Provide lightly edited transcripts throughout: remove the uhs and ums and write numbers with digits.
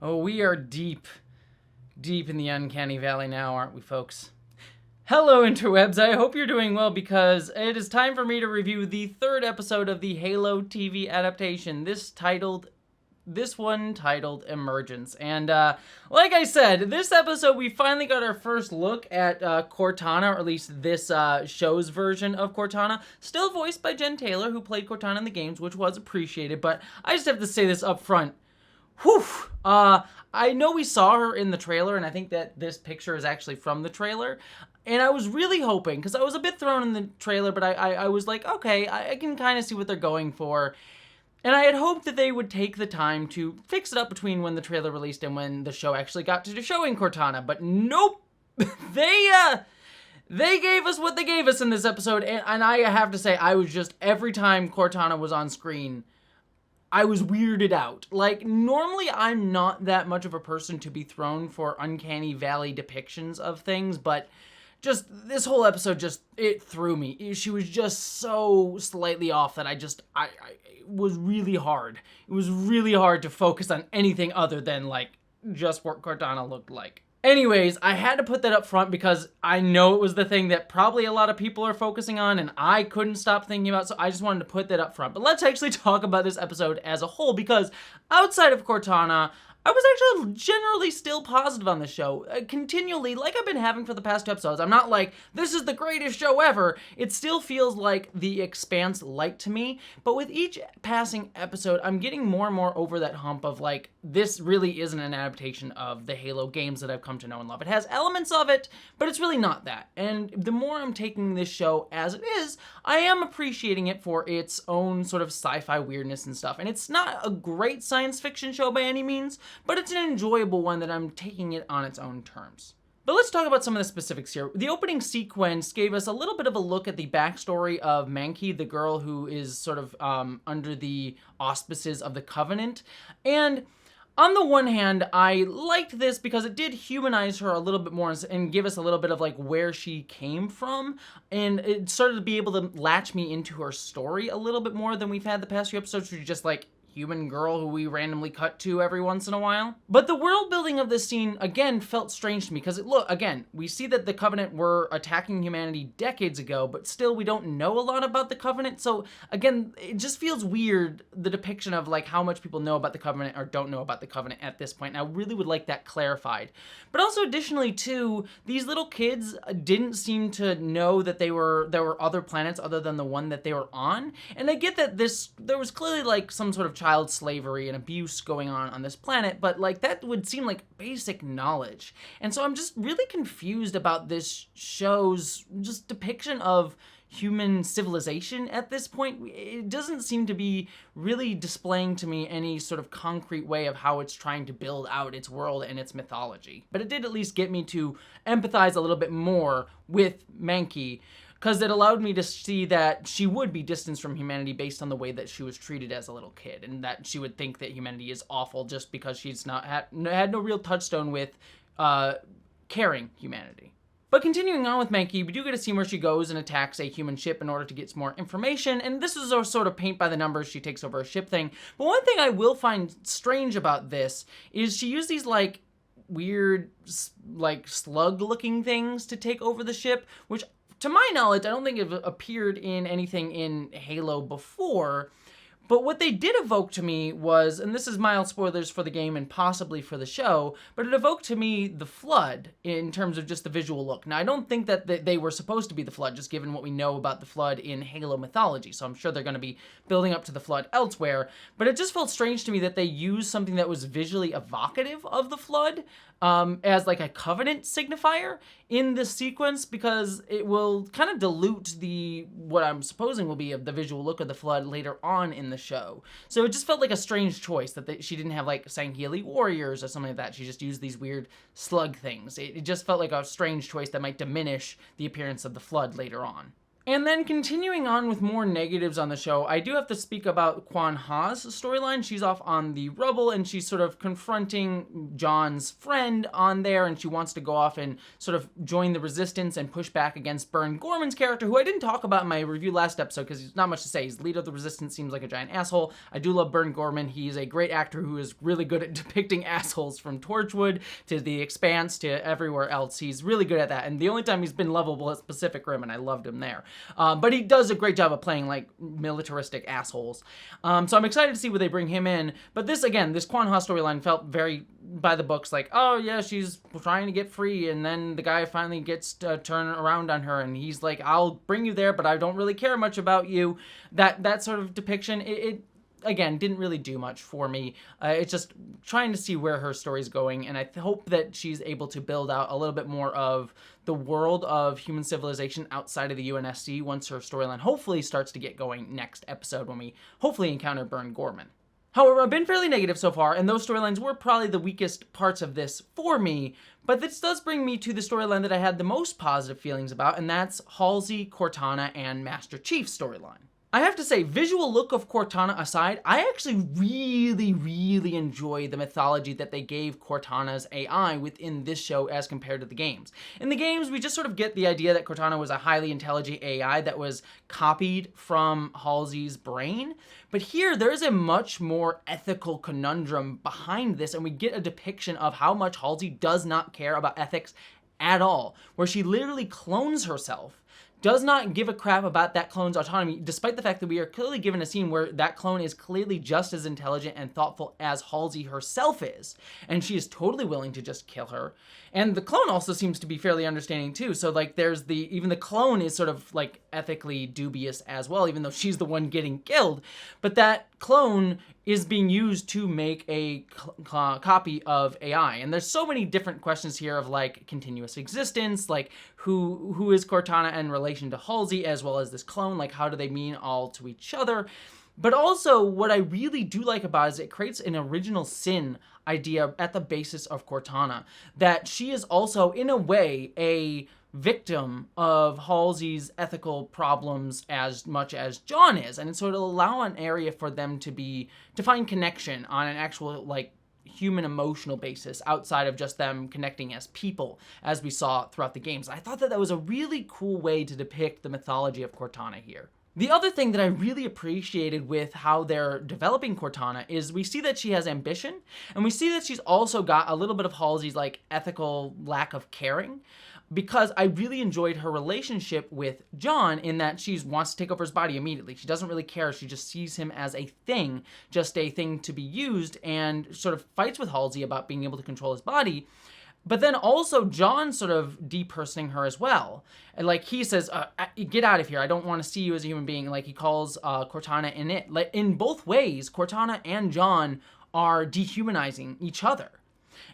Oh, we are deep in the Uncanny Valley now, aren't we, folks? Hello, interwebs. I hope you're doing well because it is time for me to review the third episode of the Halo TV adaptation. This one titled Emergence. And like I said, this episode we finally got our first look at Cortana, or at least this show's version of Cortana. Still voiced by Jen Taylor, who played Cortana in the games, which was appreciated. But I just have to say this up front. Whew. I know we saw her in the trailer, and I think that this picture is actually from the trailer. And I was really hoping, because I was a bit thrown in the trailer, but I was like, okay, I can kind of see what they're going for. And I had hoped that they would take the time to fix it up between when the trailer released and when the show actually got to showing Cortana. But nope, they gave us what they gave us in this episode. And I have to say, I was just, every time Cortana was on screen, I was weirded out. Like, normally I'm not that much of a person to be thrown for Uncanny Valley depictions of things, but just this whole episode it threw me. She was just so slightly off that it was really hard. It was really hard to focus on anything other than, like, just what Cortana looked like. Anyways, I had to put that up front because I know it was the thing that probably a lot of people are focusing on and I couldn't stop thinking about, so I just wanted to put that up front. But let's actually talk about this episode as a whole, because outside of Cortana, I was actually generally still positive on the show, continually, like I've been having for the past 2 episodes. I'm not like, this is the greatest show ever. It still feels like The Expanse light to me, but with each passing episode, I'm getting more and more over that hump of like, this really isn't an adaptation of the Halo games that I've come to know and love. It has elements of it, but it's really not that. And the more I'm taking this show as it is, I am appreciating it for its own sort of sci-fi weirdness and stuff. And it's not a great science fiction show by any means, but it's an enjoyable one that I'm taking it on its own terms. But let's talk about some of the specifics here. The opening sequence gave us a little bit of a look at the backstory of Mankey, the girl who is sort of under the auspices of the Covenant. And on the one hand, I liked this because it did humanize her a little bit more and give us a little bit of like where she came from, and it started to be able to latch me into her story a little bit more than we've had the past few episodes, which is just like human girl who we randomly cut to every once in a while. But the world building of this scene, again, felt strange to me because, look, again, we see that the Covenant were attacking humanity decades ago, but still we don't know a lot about the Covenant. So, again, it just feels weird, the depiction of, like, how much people know about the Covenant or don't know about the Covenant at this point. And I really would like that clarified. But also, additionally, too, these little kids didn't seem to know that there were other planets other than the one that they were on. And I get that there was clearly, like, some sort of child slavery and abuse going on this planet, but like that would seem like basic knowledge. And so I'm just really confused about this show's just depiction of human civilization at this point. It doesn't seem to be really displaying to me any sort of concrete way of how it's trying to build out its world and its mythology. But it did at least get me to empathize a little bit more with Mankey, because it allowed me to see that she would be distanced from humanity based on the way that she was treated as a little kid, and that she would think that humanity is awful just because she's not had no real touchstone with caring humanity. But continuing on with Mankey, we do get a scene where she goes and attacks a human ship in order to get some more information, and this is a sort of paint by the numbers, she takes over a ship thing. But one thing I will find strange about this is she used these like weird like slug looking things to take over the ship, which to my knowledge, I don't think it appeared in anything in Halo before, but what they did evoke to me was, and this is mild spoilers for the game and possibly for the show, but it evoked to me the Flood in terms of just the visual look. Now, I don't think that they were supposed to be the Flood, just given what we know about the Flood in Halo mythology, so I'm sure they're going to be building up to the Flood elsewhere, but it just felt strange to me that they used something that was visually evocative of the Flood as like a Covenant signifier in this sequence, because it will kind of dilute what I'm supposing will be of the visual look of the Flood later on in the show. So it just felt like a strange choice that she didn't have like Sangheili warriors or something like that. She just used these weird slug things. It just felt like a strange choice that might diminish the appearance of the Flood later on. And then continuing on with more negatives on the show, I do have to speak about Quan Haas' storyline. She's off on the rubble and she's sort of confronting John's friend on there, and she wants to go off and sort of join the resistance and push back against Burn Gorman's character, who I didn't talk about in my review last episode because there's not much to say. He's leader of the resistance, seems like a giant asshole. I do love Burn Gorman. He's a great actor who is really good at depicting assholes, from Torchwood to The Expanse to everywhere else. He's really good at that, and the only time he's been lovable is Pacific Rim, and I loved him there. But he does a great job of playing like militaristic assholes. So I'm excited to see where they bring him in. But this Quan Haas storyline felt very by the books, like, oh yeah, she's trying to get free, and then the guy finally gets to turn around on her, and he's like, I'll bring you there, but I don't really care much about you. That sort of depiction, it again, didn't really do much for me. It's just trying to see where her story's going, and I hope that she's able to build out a little bit more of the world of human civilization outside of the UNSC once her storyline hopefully starts to get going next episode when we hopefully encounter Burn Gorman. However, I've been fairly negative so far, and those storylines were probably the weakest parts of this for me, but this does bring me to the storyline that I had the most positive feelings about, and that's Halsey, Cortana, and Master Chief's storyline. I have to say, visual look of Cortana aside, I actually really enjoy the mythology that they gave Cortana's AI within this show as compared to the games. In the games, we just sort of get the idea that Cortana was a highly intelligent AI that was copied from Halsey's brain. But here, there's a much more ethical conundrum behind this, and we get a depiction of how much Halsey does not care about ethics at all, where she literally clones herself, does not give a crap about that clone's autonomy, despite the fact that we are clearly given a scene where that clone is clearly just as intelligent and thoughtful as Halsey herself is. And she is totally willing to just kill her. And the clone also seems to be fairly understanding too. So like even the clone is sort of like ethically dubious as well, even though she's the one getting killed. But that clone is being used to make a copy of AI. And there's so many different questions here of like continuous existence, like who is Cortana in relation to Halsey, as well as this clone, like how do they mean all to each other? But also what I really do like about it is it creates an original sin idea at the basis of Cortana, that she is also in a way a victim of Halsey's ethical problems as much as John is. And so it'll allow an area for them to find connection on an actual like human emotional basis outside of just them connecting as people, as we saw throughout the games. I thought that was a really cool way to depict the mythology of Cortana here. The other thing that I really appreciated with how they're developing Cortana is we see that she has ambition, and we see that she's also got a little bit of Halsey's like ethical lack of caring, because I really enjoyed her relationship with John in that she wants to take over his body immediately. She doesn't really care. She just sees him as a thing, just a thing to be used, and sort of fights with Halsey about being able to control his body. But then also John sort of depersoning her as well. And like he says, get out of here. I don't want to see you as a human being. Like he calls Cortana in it. Like in both ways, Cortana and John are dehumanizing each other.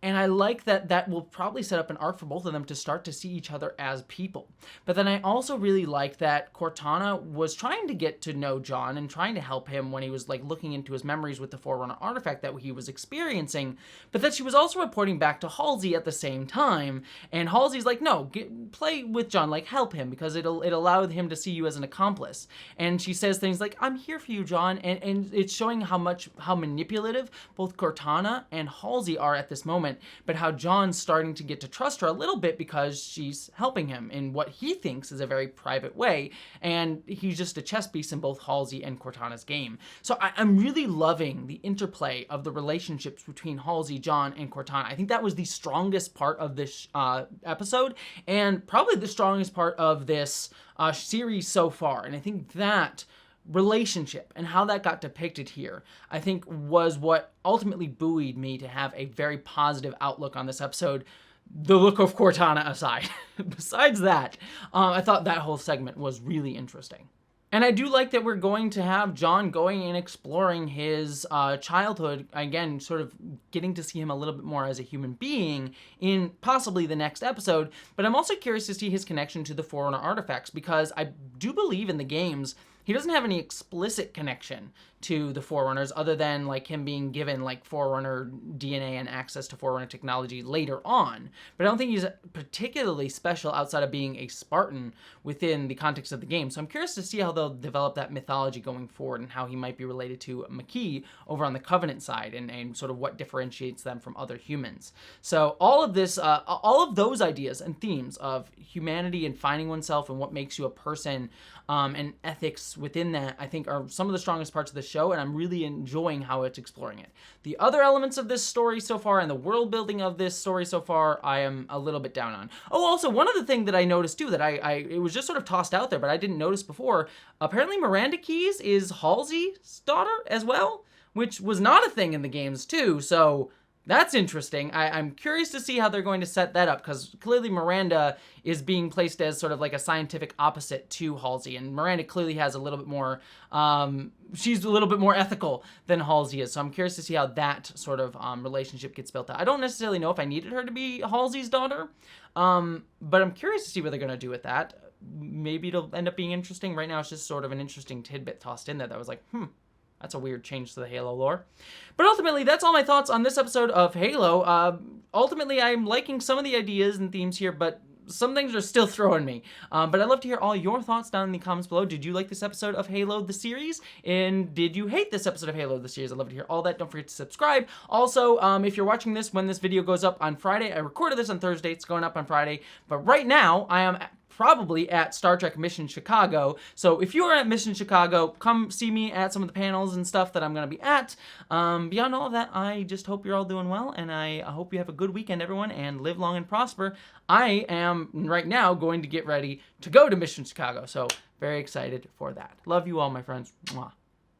And I like that will probably set up an arc for both of them to start to see each other as people. But then I also really liked that Cortana was trying to get to know John and trying to help him when he was like looking into his memories with the Forerunner artifact that he was experiencing, but that she was also reporting back to Halsey at the same time. And Halsey's like, no, play with John, like help him, because it allowed him to see you as an accomplice. And she says things like, I'm here for you, John. And it's showing how manipulative both Cortana and Halsey are at this moment, but how John's starting to get to trust her a little bit because she's helping him in what he thinks is a very private way, and he's just a chess piece in both Halsey and Cortana's game. So I'm really loving the interplay of the relationships between Halsey, John, and Cortana. I think that was the strongest part of this episode, and probably the strongest part of this series so far, and I think that relationship and how that got depicted here, I think was what ultimately buoyed me to have a very positive outlook on this episode, the look of Cortana aside. Besides that, I thought that whole segment was really interesting. And I do like that we're going to have John going and exploring his childhood, again, sort of getting to see him a little bit more as a human being in possibly the next episode. But I'm also curious to see his connection to the Forerunner artifacts, because I do believe in the games he doesn't have any explicit connection to the Forerunners, other than like him being given like Forerunner DNA and access to Forerunner technology later on. But I don't think he's particularly special outside of being a Spartan within the context of the game. So I'm curious to see how they'll develop that mythology going forward and how he might be related to Makee over on the Covenant side, and sort of what differentiates them from other humans. So all of this, all of those ideas and themes of humanity and finding oneself and what makes you a person, and ethics within that, I think are some of the strongest parts of the show, and I'm really enjoying how it's exploring it. The other elements of this story so far and the world building of this story so far, I am a little bit down on. Oh, also, one other thing that I noticed too, that it was just sort of tossed out there, but I didn't notice before, apparently Miranda Keyes is Halsey's daughter as well, which was not a thing in the games too, so that's interesting. I'm curious to see how they're going to set that up, because clearly Miranda is being placed as sort of like a scientific opposite to Halsey, and Miranda clearly has a little bit more, she's a little bit more ethical than Halsey is, so I'm curious to see how that sort of relationship gets built out. I don't necessarily know if I needed her to be Halsey's daughter, but I'm curious to see what they're going to do with that. Maybe it'll end up being interesting. Right now it's just sort of an interesting tidbit tossed in there that was like, that's a weird change to the Halo lore. But ultimately, that's all my thoughts on this episode of Halo. Ultimately, I'm liking some of the ideas and themes here, but some things are still throwing me. But I'd love to hear all your thoughts down in the comments below. Did you like this episode of Halo, the series? And did you hate this episode of Halo, the series? I'd love to hear all that. Don't forget to subscribe. Also, if you're watching this when this video goes up on Friday, I recorded this on Thursday. It's going up on Friday. But right now, I am probably at Star Trek Mission Chicago. So if you are at Mission Chicago, come see me at some of the panels and stuff that I'm going to be at. Beyond all of that, I just hope you're all doing well, and I hope you have a good weekend, everyone, and live long and prosper. I am right now going to get ready to go to Mission Chicago, so very excited for that. Love you all, my friends. Mwah.